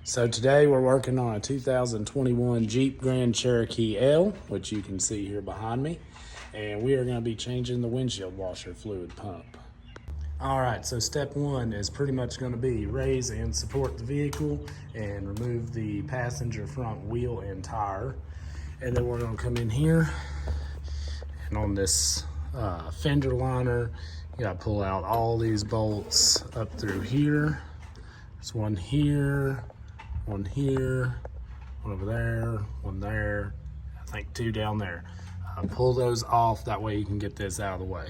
So today we're working on a 2021 Jeep Grand Cherokee L, which you can see here behind me. And we are going to be changing the windshield washer fluid pump. All right, so step one is pretty much going to be raise and support the vehicle and remove the passenger front wheel and tire. And then we're going to come in here and on this fender liner, you got to pull out all these bolts up through here. There's one here, one here, one over there, one there, I think two down there. Pull those off, that way you can get this out of the way.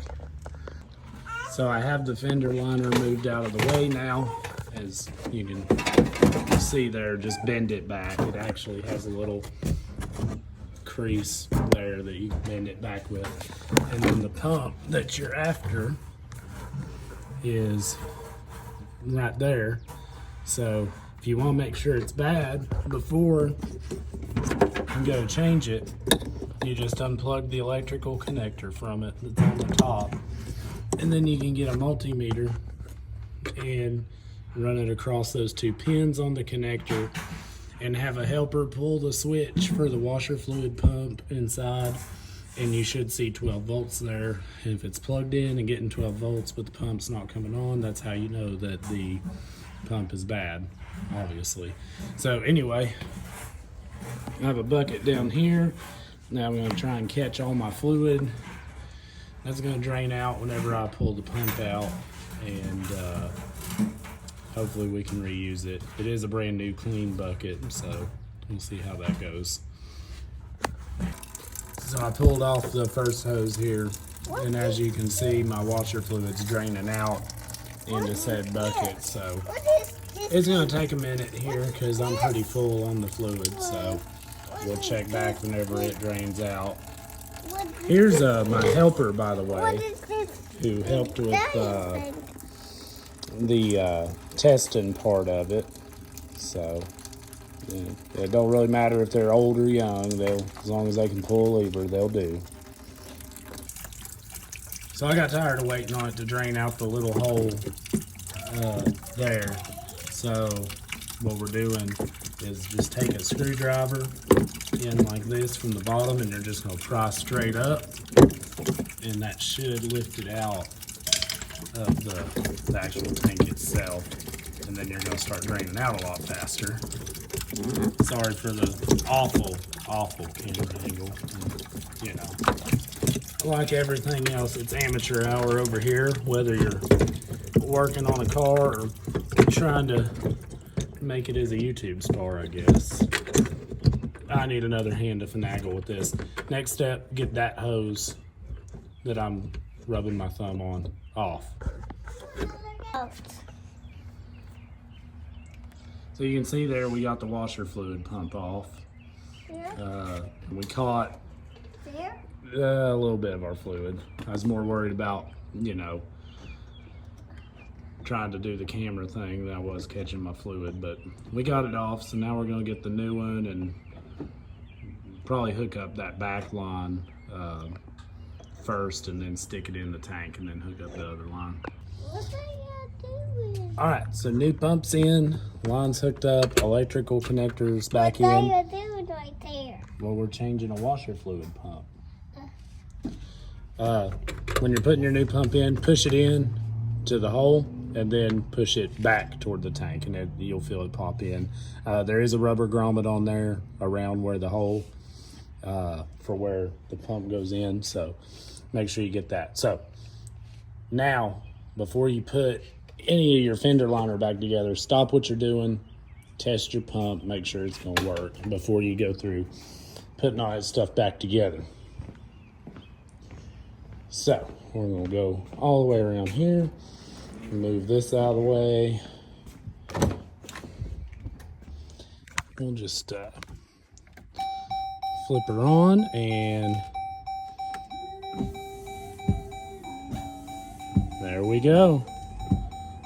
So I have the fender liner moved out of the way now. As you can see there, just bend it back. It actually has a little crease there that you can bend it back with. And then the pump that you're after is right there. So if you want to make sure it's bad before you go change it, you just unplug the electrical connector from it that's on the top, and then you can get a multimeter and run it across those two pins on the connector and have a helper pull the switch for the washer fluid pump inside, and you should see 12 volts there. If it's plugged in and getting 12 volts but the pump's not coming on, that's how you know that the pump is bad, obviously. So anyway, I have a bucket down here. Now I'm going to try and catch all my fluid. That's going to drain out whenever I pull the pump out, and hopefully we can reuse it. It is a brand new clean bucket, so we'll see how that goes. So I pulled off the first hose here, and as you can see, my washer fluid's draining out into said bucket. So it's going to take a minute here because I'm pretty full on the fluid, so we'll check back whenever it drains out. Here's my helper, by the way, who helped with the testing part of it. So it don't really matter if they're old or young. They'll, as long as they can pull a lever, they'll do. So I got tired of waiting on it to drain out the little hole there. So what we're doing is just take a screwdriver in like this from the bottom, and you're just going to pry straight up, and that should lift it out of the actual tank itself, and then you're going to start draining out a lot faster. Sorry for the awful camera angle. You know, like everything else, it's amateur hour over here, whether you're working on a car or trying to make it as a YouTube star, I guess. I need another hand to finagle with this. Next step, get that hose that I'm rubbing my thumb on off. So you can see there we got the washer fluid pump off. We caught a little bit of our fluid. I was more worried about, you know, trying to do the camera thing than I was catching my fluid, but we got it off. So now we're going to get the new one and probably hook up that back line first, and then stick it in the tank, and then hook up the other line. What are you doing? All right, so new pump's in, line's hooked up, electrical connectors back in. What are you doing right there? Well, we're changing a washer fluid pump. When you're putting your new pump in, push it in to the hole, and then push it back toward the tank, and you'll feel it pop in. There is a rubber grommet on there around where the hole for where the pump goes in, so make sure you get that. So now, before you put any of your fender liner back together, stop what you're doing, test your pump, make sure it's going to work before you go through putting all that stuff back together. So we're going to go all the way around here, move this out of the way. We'll just flip her on, and there we go.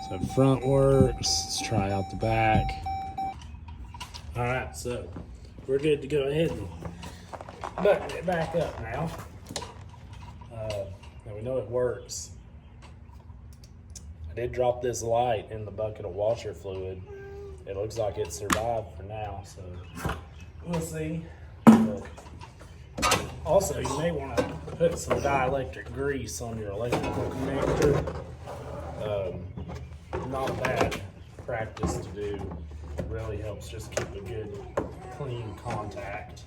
So front works. Let's try out the back. All right, so we're good to go ahead and button it back up now. Now we know it works. I did drop this light in the bucket of washer fluid, it looks like it survived for now, so we'll see. But also, you may want to put some dielectric grease on your electrical connector. Not a bad practice to do. It really helps just keep a good, clean contact.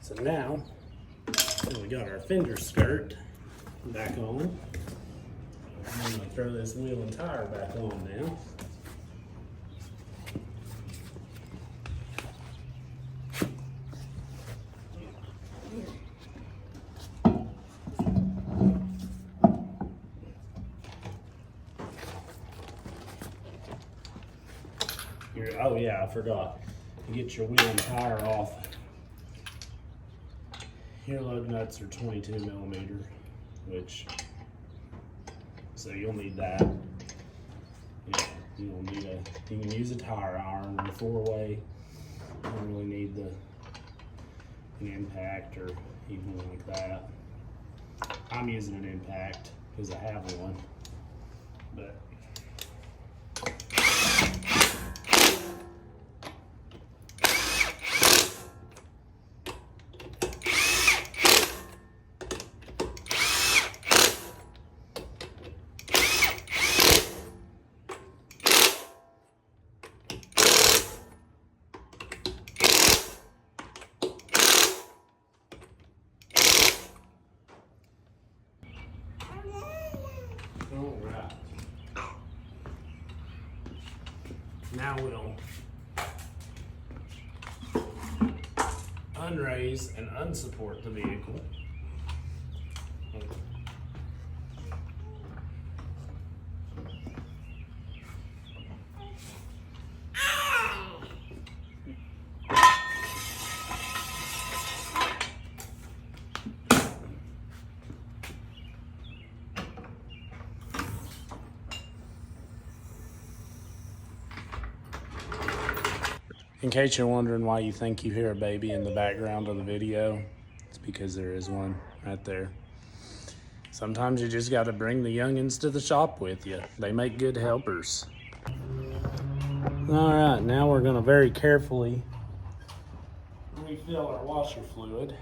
So now, we got our fender skirt back on. I'm going to throw this wheel and tire back on now. Oh yeah, I forgot. You get your wheel and tire off. Your lug nuts are 22 millimeter, so you'll need that. You can use a tire iron or a 4-way. You don't really need an impact or even like that. I'm using an impact because I have one, but alright. Now we'll unraise and unsupport the vehicle. In case you're wondering why you think you hear a baby in the background of the video, it's because there is one right there. Sometimes you just got to bring the youngins to the shop with you. They make good helpers. All right, now we're going to very carefully refill our washer fluid.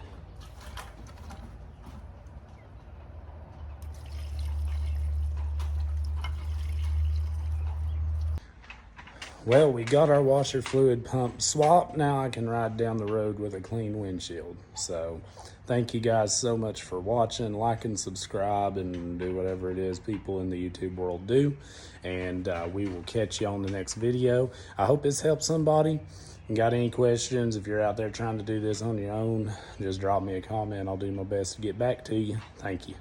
Well, we got our washer fluid pump swapped. Now I can ride down the road with a clean windshield. So thank you guys so much for watching. Like and subscribe and do whatever it is people in the YouTube world do. And we will catch you on the next video. I hope this helps somebody. And got any questions, if you're out there trying to do this on your own, just drop me a comment. I'll do my best to get back to you. Thank you.